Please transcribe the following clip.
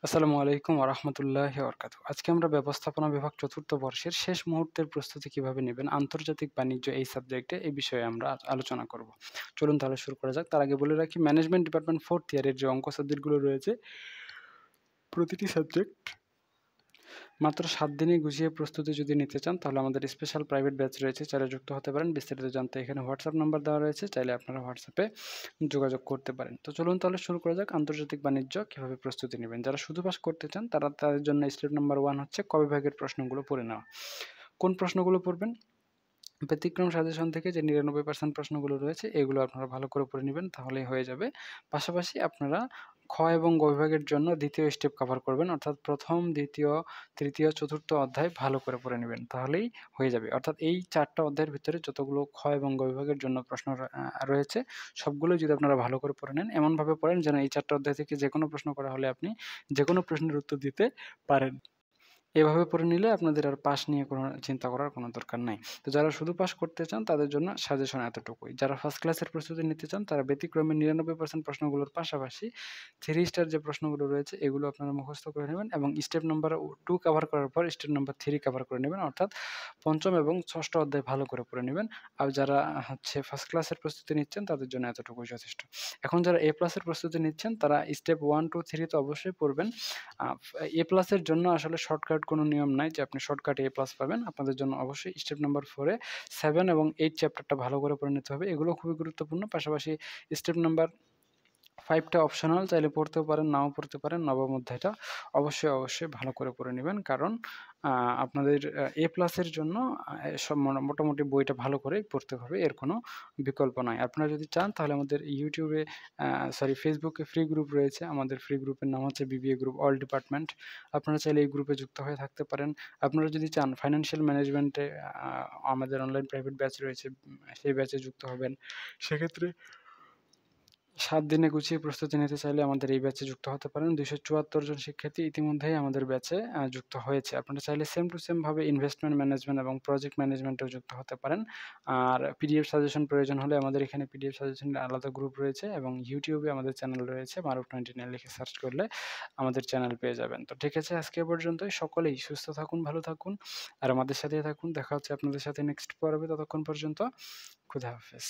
আসসালামু আলাইকুম ওয়া রাহমাতুল্লাহি ওয়া বারাকাতুহু। আজকে আমরা ব্যবস্থাপনা বিভাগ ৪র্থ বর্ষের শেষ মুহূর্তের প্রস্তুতি কিভাবে নিবেন আন্তর্জাতিক বাণিজ্য এই সাবজেক্টে এই বিষয়ে আমরা আলোচনা করব। চলুন তাহলে শুরু করা যাক। তার আগে বলে রাখি ম্যানেজমেন্ট ডিপার্টমেন্ট 4th ইয়ারের যে অঙ্ক সাবজেক্টগুলো রয়েছে প্রতিটি সাবজেক্ট মাত্র ৭ দিনে গুছিয়ে প্রস্তুতি যদি নিতে চান তাহলে আমাদের স্পেশাল প্রাইভেট ব্যাচ রয়েছে, চাইলে যুক্ত হতে পারেন। বিস্তারিত জানতে এখানে হোয়াটসঅ্যাপ নাম্বার দেওয়া রয়েছে, চাইলে আপনারা হোয়াটসঅ্যাপে যোগাযোগ করতে পারেন। তো চলুন তাহলে শুরু করা যাক আন্তর্জাতিক বাণিজ্য কীভাবে প্রস্তুতি নেবেন। যারা শুধু পাস করতে চান তাদের জন্য স্টেপ নাম্বার 1 হচ্ছে ক বিভাগের প্রশ্নগুলো পড়ে নেওয়া। কোন প্রশ্নগুলো পড়বেন? ব্যতিক্রম সাজেশন থেকে যে ৯৯% প্রশ্নগুলো রয়েছে এগুলো আপনারা ভালো করে পড়ে নিবেন, তাহলেই হয়ে যাবে। পাশাপাশি আপনারা খ এবং গ বিভাগের জন্য ২য় স্টেপ কভার করবেন, অর্থাৎ ১ম, ২য়, ৩য়, ৪র্থ অধ্যায় ভালো করে পড়ে নিবেন, তাহলেই হয়ে যাবে। অর্থাৎ এই ৪টা অধ্যায়ের ভিতরে যতগুলো খ এবং গ বিভাগের জন্য প্রশ্ন রয়েছে সবগুলোই যদি আপনারা ভালো করে পড়ে নেন, এমনভাবে পড়েন যেন এই ৪টা অধ্যায় থেকে যেকোনো প্রশ্ন করা হলে আপনি যেকোনো প্রশ্নের উত্তর দিতে পারেন। এভাবে পড়ে নিলে আপনাদের আর পাস নিয়ে কোনো চিন্তা করার কোনো দরকার নাই। তো যারা শুধু পাস করতে চান তাদের জন্য সাজেশন এতটুকুই। যারা ফার্স্ট ক্লাসের প্রস্তুতি নিতে চান তারা ব্যতিক্রমে ৯৯% প্রশ্নগুলোর পাশাপাশি 3 স্টার যে প্রশ্নগুলো রয়েছে এগুলো আপনারা মুখস্থ করে নেবেন এবং স্টেপ নাম্বার 2 কভার করার পর স্টেপ নাম্বার 3 কভার করে নেবেন, অর্থাৎ ৫ম এবং ৬ষ্ঠ অধ্যায় ভালো করে পড়ে নেবেন। আর যারা হচ্ছে ফার্স্ট ক্লাসের প্রস্তুতি নিচ্ছেন তাদের জন্য এতটুকুই যথেষ্ট। এখন যারা এ প্লাসের প্রস্তুতি নিচ্ছেন তারা স্টেপ 1, 2, 3 তো অবশ্যই পড়বেন। এ প্লাসের জন্য আসলে শর্টকাট কোনো নিয়ম নাই যে আপনি শর্টকাটে এ প্লাস পাবেন। আপনাদের জন্য অবশ্যই স্টেপ নাম্বার 4 এ 7 এবং 8 চ্যাপ্টারটা ভালো করে পড়ে নিতে হবে। এগুলো খুবই গুরুত্বপূর্ণ। পাশাপাশি স্টেপ নাম্বার 5 টা অপশনাল, চাইলে পড়তেও পারেন, নাও পড়তে পারেন। নবম অধ্যায়টা অবশ্যই ভালো করে পড়ে নিবেন। কারণ আপনাদের এ প্লাসের জন্য সব মোটামুটি বইটা ভালো করেই পড়তে হবে। এর কোনো বিকল্প নাই। আপনারা যদি চান তাহলে আমাদের ইউটিউবে ফেসবুকে ফ্রি গ্রুপ রয়েছে। আমাদের ফ্রি গ্রুপের নাম হচ্ছে বিবিএ গ্রুপ অল ডিপার্টমেন্ট। আপনারা চাইলে এই গ্রুপে যুক্ত হয়ে থাকতে পারেন। আপনারা যদি চান ফাইন্যান্সিয়াল ম্যানেজমেন্টে আমাদের অনলাইন প্রাইভেট ব্যাচ রয়েছে, সেই ব্যাচে যুক্ত হবেন। সেক্ষেত্রে ৭ দিনে গুছিয়ে প্রস্তুতি নিতে চাইলে আমাদের এই ব্যাচে যুক্ত হতে পারেন। ২৭৪ জন শিক্ষার্থী ইতিমধ্যেই আমাদের ব্যাচে যুক্ত হয়েছে। আপনারা চাইলে সেম টু সেম ভাবে ইনভেস্টমেন্ট ম্যানেজমেন্ট এবং প্রজেক্ট ম্যানেজমেন্টেও যুক্ত হতে পারেন। আর পিডিএফ সাজেশন প্রয়োজন হলে আমাদের এখানে পিডিএফ সাজেশনের আলাদা গ্রুপ রয়েছে এবং ইউটিউবে আমাদের চ্যানেল রয়েছে। মারুফ 99 লিখে সার্চ করলে আমাদের চ্যানেল পেয়ে যাবেন। তো ঠিক আছে, আজকে এ পর্যন্তই। সকলেই সুস্থ থাকুন, ভালো থাকুন আর আমাদের সাথেই থাকুন। দেখা হচ্ছে আপনাদের সাথে নেক্সট পর্বে। ততক্ষণ পর্যন্ত খুদা হাফেজ।